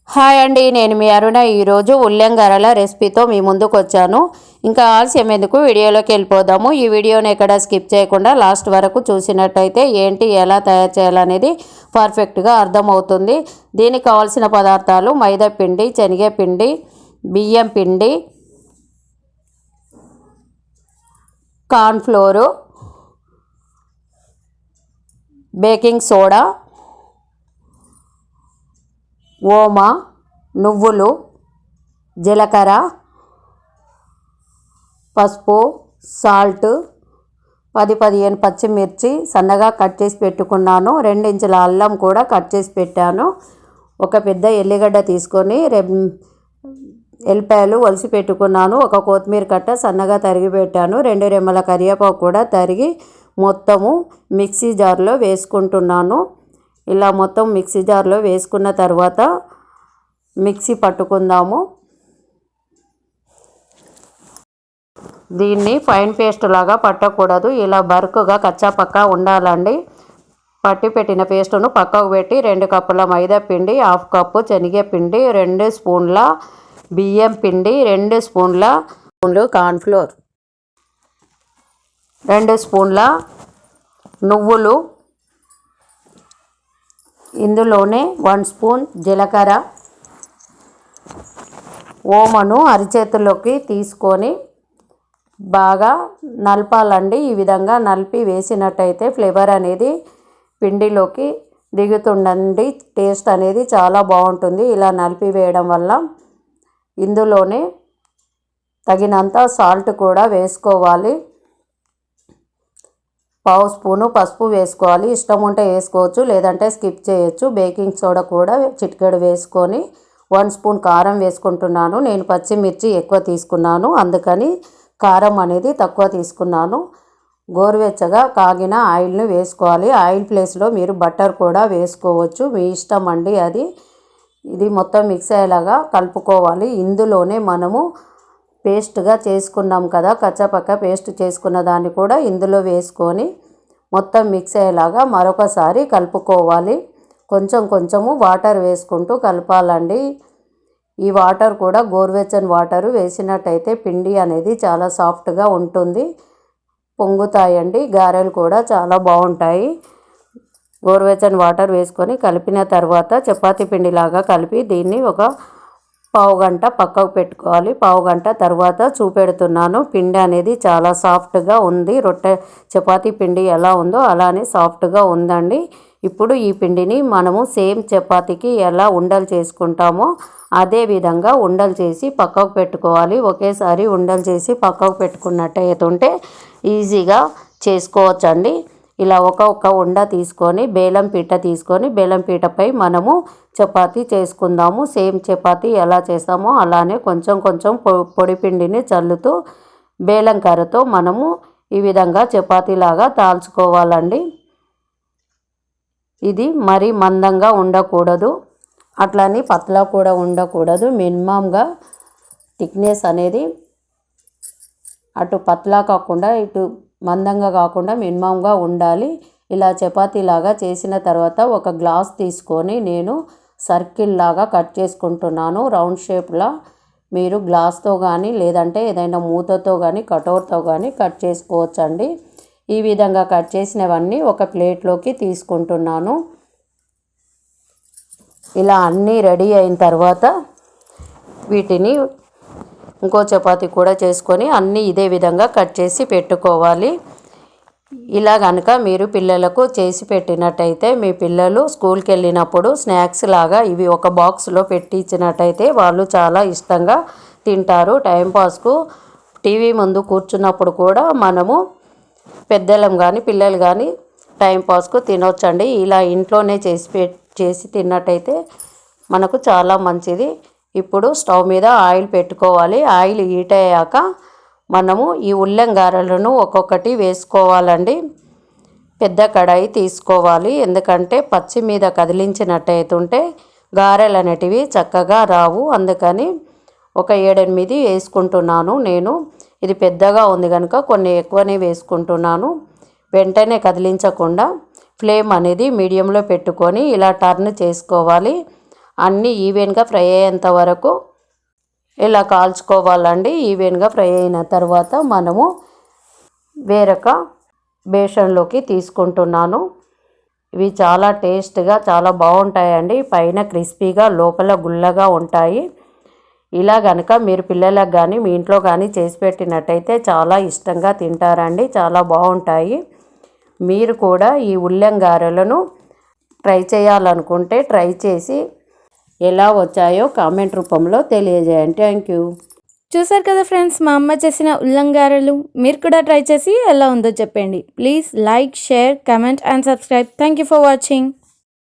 Hi అండి, నేను మీ అరుణ. ఈరోజు ఉల్లెంగారల రెసిపీతో మీ ముందుకు వచ్చాను. ఇంకా ఆలస్యం ఎందుకు, వీడియోలోకి వెళ్ళిపోదాము. ఈ వీడియోని ఎక్కడ స్కిప్ చేయకుండా లాస్ట్ వరకు చూసినట్టయితే ఏంటి ఎలా తయారు చేయాలనేది పర్ఫెక్ట్గా అర్థమవుతుంది. దీనికి కావాల్సిన పదార్థాలు మైదా పిండి, శనగపిండి, బియ్యం పిండి, కార్న్ఫ్లోరు, బేకింగ్ సోడా, ఓమా, నువ్వులు, జీలకర్ర, పసుపు, సాల్ట్, 10-15 పచ్చిమిర్చి సన్నగా కట్ చేసి పెట్టుకున్నాను. 2 ఇంచుల అల్లం కూడా కట్ చేసి పెట్టాను. ఒక పెద్ద ఎల్లిగడ్డ తీసుకొని ఎల్లిపాయలు ఒలిసి పెట్టుకున్నాను. ఒక కొత్తిమీర కట్ట సన్నగా తరిగి పెట్టాను. 2 రెమ్మల కరివేపాకు కూడా తరిగి మొత్తము మిక్సీ జార్లో వేసుకుంటున్నాను. ఇలా మొత్తం మిక్సీ జార్లో వేసుకున్న తర్వాత మిక్సీ పట్టుకుందాము. దీన్ని ఫైన్ పేస్ట్ లాగా పట్టకూడదు, ఇలా బరుకుగా కచ్చాపక్కా ఉండాలండి. పట్టి పెట్టిన పేస్టును పక్కకు పెట్టి 2 కప్పుల మైదా పిండి, 1/2 కప్పు శనగపిండి, 2 స్పూన్ల బియ్యం పిండి, 2 స్పూన్ల కార్న్ఫ్లోర్, 2 స్పూన్ల నువ్వులు, ఇందులోనే 1 స్పూన్ జీలకర్ర, ఓమను అరిచేతుల్లోకి తీసుకొని బాగా నలపాలండి. ఈ విధంగా నలిపి వేసినట్టయితే ఫ్లేవర్ అనేది పిండిలోకి దిగుతుందండి. టేస్ట్ అనేది చాలా బాగుంటుంది ఇలా నలిపి వేయడం వల్ల. ఇందులోనే తగినంత సాల్ట్ కూడా వేసుకోవాలి. 1/2 స్పూను పసుపు వేసుకోవాలి. ఇష్టం ఉంటే వేసుకోవచ్చు, లేదంటే స్కిప్ చేయొచ్చు. బేకింగ్ సోడా కూడా చిటికెడు వేసుకొని 1 స్పూన్ కారం వేసుకుంటున్నాను. నేను పచ్చిమిర్చి ఎక్కువ తీసుకున్నాను, అందుకని కారం అనేది తక్కువ తీసుకున్నాను. గోరువెచ్చగా కాగిన ఆయిల్ని వేసుకోవాలి. ఆయిల్ ప్లేస్లో మీరు బటర్ కూడా వేసుకోవచ్చు, మీ ఇష్టం అండి అది. ఇది మొత్తం మిక్స్ అయ్యేలాగా కలుపుకోవాలి. ఇందులోనే మనము పేస్ట్గా చేసుకున్నాం కదా, కచ్చాపక్క పేస్ట్ చేసుకున్న దాన్ని కూడా ఇందులో వేసుకొని మొత్తం మిక్స్ అయ్యేలాగా మరొకసారి కలుపుకోవాలి. కొంచెము వాటర్ వేసుకుంటూ కలపాలండి. ఈ వాటర్ కూడా గోరువెచ్చని వాటర్ వేసినట్టయితే పిండి అనేది చాలా సాఫ్ట్గా ఉంటుంది, పొంగుతాయండి. గారెలు కూడా చాలా బాగుంటాయి. గోరువెచ్చని వాటర్ వేసుకొని కలిపిన తర్వాత చపాతీ పిండిలాగా కలిపి దీన్ని ఒక పావు గంట పక్కకు పెట్టుకోవాలి. పావు గంట తర్వాత చూపెడుతున్నాను. పిండి అనేది చాలా సాఫ్ట్గా ఉంది. చపాతీ పిండి ఎలా ఉందో అలానే సాఫ్ట్గా ఉందండి. ఇప్పుడు ఈ పిండిని మనము సేమ్ చపాతీకి ఎలా ఉండలు చేసుకుంటామో అదే విధంగా ఉండలు చేసి పక్కకు పెట్టుకోవాలి. ఒకేసారి ఉండలు చేసి పక్కకు పెట్టుకున్నట్టయితే ఈజీగా చేసుకోవచ్చండి. ఇలా ఒక ఉండ తీసుకొని బేలం పీట తీసుకొని బేలం పీటపై మనము చపాతీ చేసుకుందాము. సేమ్ చపాతీ ఎలా చేస్తామో అలానే కొంచెం పొడి పిండిని చల్లుతూ బేలం కర్రతో మనము ఈ విధంగా చపాతీలాగా తాల్చుకోవాలండి. ఇది మరీ మందంగా ఉండకూడదు, అట్లని పతలా కూడా ఉండకూడదు. మినిమంగా థిక్నెస్ అనేది అటు పతలా కాకుండా ఇటు మందంగా కాకుండా మినిమంగా ఉండాలి. ఇలా చపాతీలాగా చేసిన తర్వాత ఒక గ్లాస్ తీసుకొని నేను సర్కిల్ లాగా కట్ చేసుకుంటున్నాను. రౌండ్ షేప్లా మీరు గ్లాస్తో కానీ లేదంటే ఏదైనా మూతతో కానీ కటోర్తో కానీ కట్ చేసుకోవచ్చండి. ఈ విధంగా కట్ చేసినవన్నీ ఒక ప్లేట్లోకి తీసుకుంటున్నాను. ఇలా అన్నీ రెడీ అయిన తర్వాత వీటిని ఇంకో చపాతీ కూడా చేసుకొని అన్నీ ఇదే విధంగా కట్ చేసి పెట్టుకోవాలి. ఇలా కనుక మీరు పిల్లలకు చేసి పెట్టినట్టయితే మీ పిల్లలు స్కూల్కి వెళ్ళినప్పుడు స్నాక్స్ లాగా ఇవి ఒక బాక్స్లో పెట్టి ఇచ్చినట్టయితే వాళ్ళు చాలా ఇష్టంగా తింటారు. టైంపాస్కు టీవీ ముందు కూర్చున్నప్పుడు కూడా మనము పెద్దలం కానీ పిల్లలు కానీ టైంపాస్కు తినొచ్చండి. ఇలా ఇంట్లోనే చేసి తిన్నట్టయితే మనకు చాలా మంచిది. ఇప్పుడు స్టవ్ మీద ఆయిల్ పెట్టుకోవాలి. ఆయిల్ హీట్ అయ్యాక మనము ఈ ఉల్లెంగారెలను ఒక్కొక్కటి వేసుకోవాలండి. పెద్ద కడాయి తీసుకోవాలి, ఎందుకంటే పచ్చి మీద కదిలించినట్టయితుంటే గారెలు అనేటివి చక్కగా రావు. అందుకని ఒక 7-8 వేసుకుంటున్నాను నేను. ఇది పెద్దగా ఉంది కనుక కొన్ని ఎక్కువనే వేసుకుంటున్నాను. వెంటనే కదిలించకుండా ఫ్లేమ్ అనేది మీడియంలో పెట్టుకొని ఇలా టర్న్ చేసుకోవాలి. అన్నీ ఈవెన్గా ఫ్రై అయ్యేంత వరకు ఇలా కాల్చుకోవాలండి. ఈవెన్గా ఫ్రై అయిన తర్వాత మనము వేరొక బేషన్లోకి తీసుకుంటున్నాను. ఇవి చాలా టేస్ట్గా చాలా బాగుంటాయండి. పైన క్రిస్పీగా లోపల గుల్లగా ఉంటాయి. ఇలా కనుక మీరు పిల్లలకు కానీ మీ ఇంట్లో కానీ చేసి పెట్టినట్టయితే చాలా ఇష్టంగా తింటారండి. చాలా బాగుంటాయి. మీరు కూడా ఈ ఉల్లెం గారెలను ట్రై చేయాలనుకుంటే ట్రై చేసి ఎలా వచ్చాయో కామెంట్ రూపంలో తెలియజేయండి. Thank you. చూసారు కదా ఫ్రెండ్స్, మా అమ్మ చేసిన ఉల్లంగారెలు. మీరు కూడా ట్రై చేసి ఎలా ఉందో చెప్పండి. Please like, share, comment and subscribe. Thank you for watching.